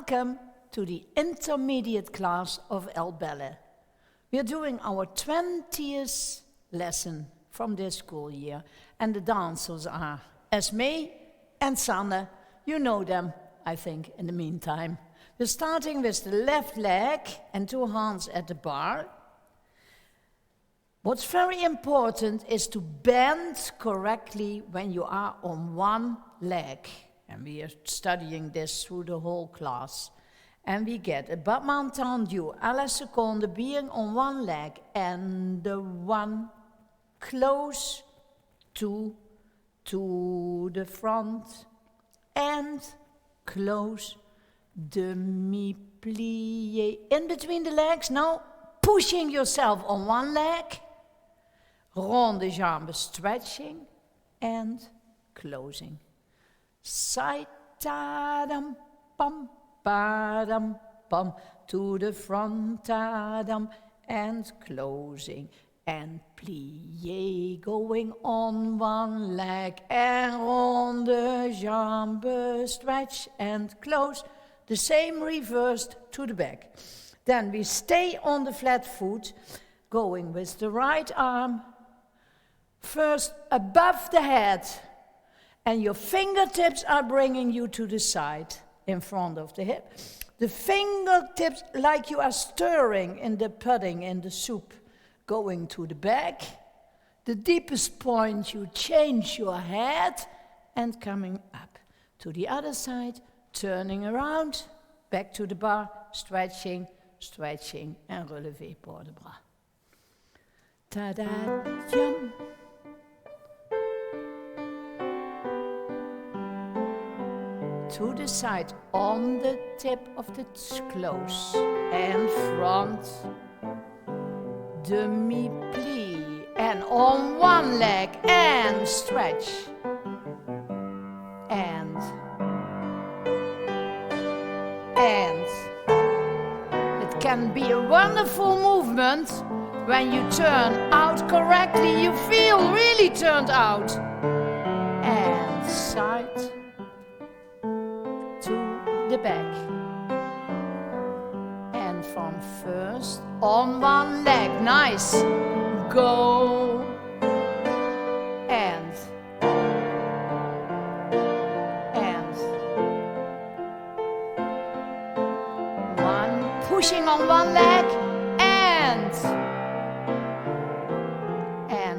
Welcome to the intermediate class of LBallet. We are doing our 20th lesson from this school year, and the dancers are Esme and Sanne. You know them, I think, in the meantime. We're starting with the left leg and 2 hands at the bar. What's very important is to bend correctly when you are on one leg. And we are studying this through the whole class. And we get a battement tendu à la seconde, being on one leg, and the one close to the front, and close, demi-plié, in between the legs, now pushing yourself on one leg, rond de jambe, stretching, and closing. Side, ta-dam, pam, ba-dam, pam, to the front, ta-dam, and closing, and plié, going on one leg, and rond de jambe, stretch, and close, the same reversed to the back. Then we stay on the flat foot, going with the right arm, first above the head, and your fingertips are bringing you to the side, in front of the hip. The fingertips, like you are stirring in the pudding, in the soup, going to the back. The deepest point, you change your head, and coming up to the other side, turning around, back to the bar, stretching, stretching, and relevé port de bras. Ta-da, jump. To the side, on the tip of the close, and front, demi-plie, and on one leg, and stretch, and it can be a wonderful movement when you turn out correctly. You feel really turned out, and side to the back, and from first on one leg, nice, go, and one, pushing on one leg, and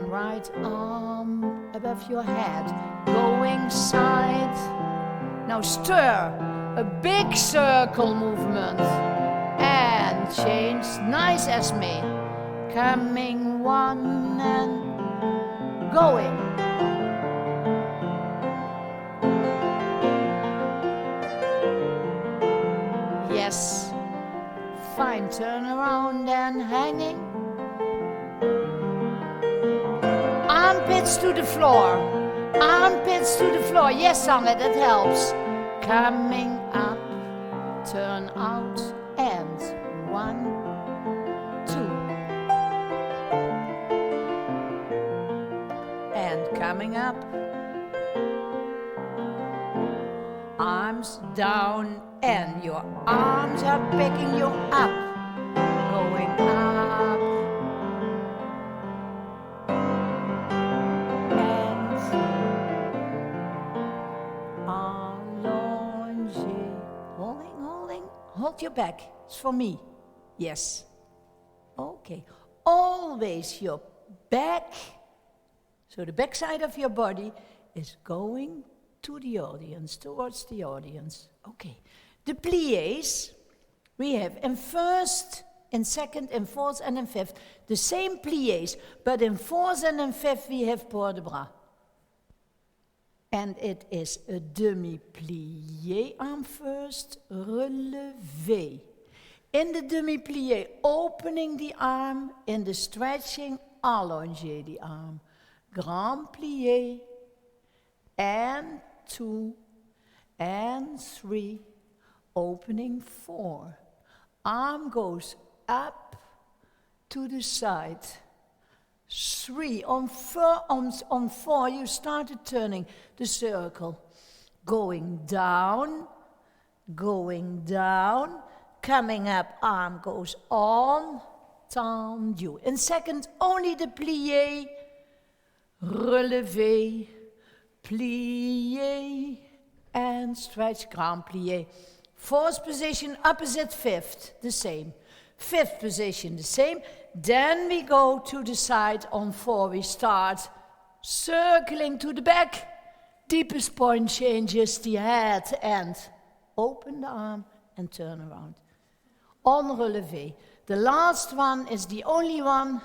right arm above your head, going side. Now stir, a big circle movement, and change, nice as me, coming one and going. Yes, fine, turn around and hanging. Armpits to the floor. Armpits to the floor. Yes, Sanne, that helps. Coming up, turn out, and 1, 2. And coming up. Arms down, and your arms are picking you up. Going up. Hold your back. It's for me. Yes. Okay. Always your back, so the back side of your body is going to the audience, towards the audience. Okay. The pliés we have in first, in second, in fourth, and in fifth. The same pliés, but in fourth and in fifth we have port de bras. And it is a demi-plié arm first, relevé. In the demi-plié, opening the arm, in the stretching, allongé the arm. Grand plié, and 2, and 3, opening 4. Arm goes up to the side. 3, on 4 you started turning the circle, going down, going down, coming up, arm goes on, tendu. In second, only the plié, relevé, plié, and stretch, grand plié. Fourth position, opposite fifth, the same. Fifth position, the same. Then we go to the side. On 4 we start circling to the back. Deepest point changes the head and open the arm and turn around. On relevé. The last one is the only one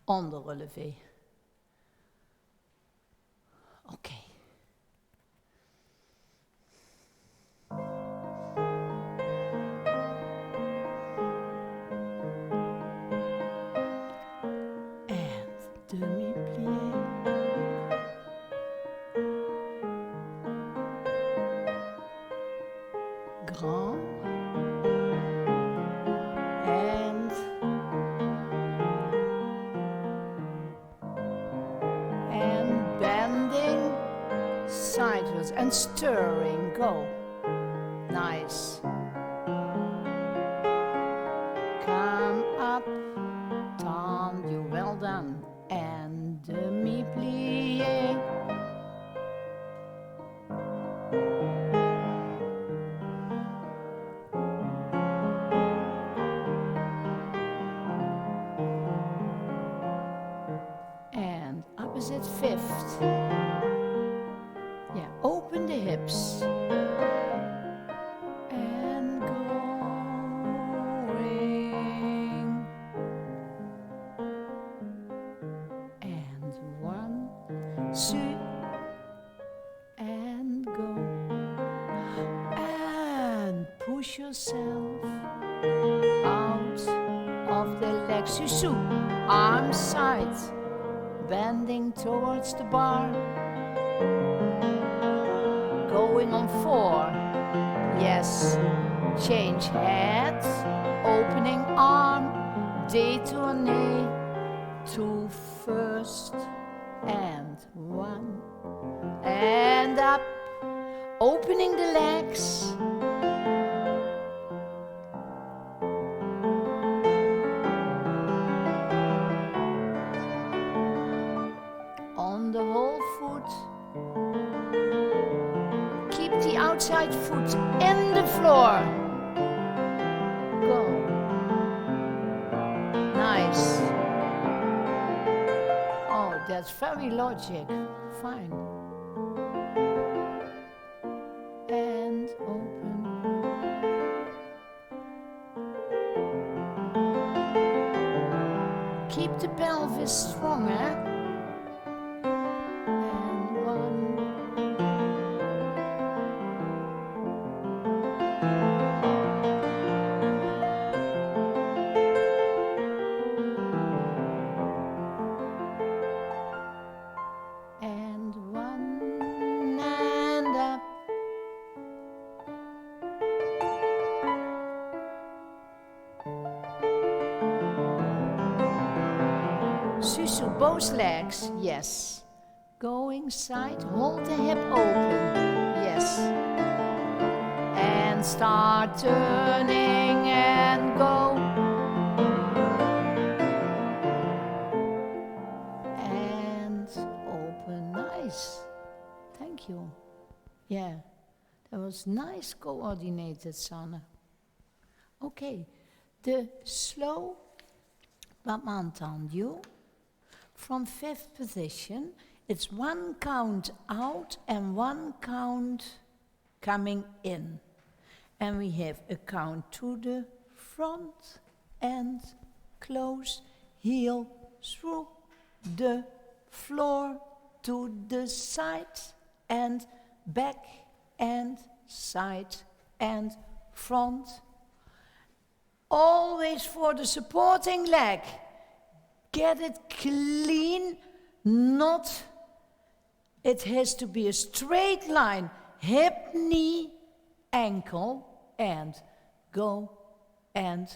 on the relevé. Okay. Demi-plié, grand, and bending sideways and stirring, go, nice, come up, tendu, well done. And demi-plié. And opposite fifth. Yeah, open the hips. And going. And go. And push yourself out of the legs. Susu, arms side, bending towards the bar. Going on 4. Yes, change head, opening arm, détourné to first. And 1, and up, opening the legs, on the whole foot, keep the outside foot in the floor, go, nice. That's very logic. Fine. And open. Keep the pelvis strong, eh? And 1. Susu, both legs, yes. Going side, hold the hip open, yes. And start turning and go. And open, nice. Thank you. Yeah, that was nice coordinated, Sanne. Okay, the slow battement tendu. From 5th position, it's 1 count out and 1 count coming in. And we have a count to the front and close, heel through the floor to the side and back and side and front. Always for the supporting leg. Get it clean, not, it has to be a straight line, hip, knee, ankle, and go and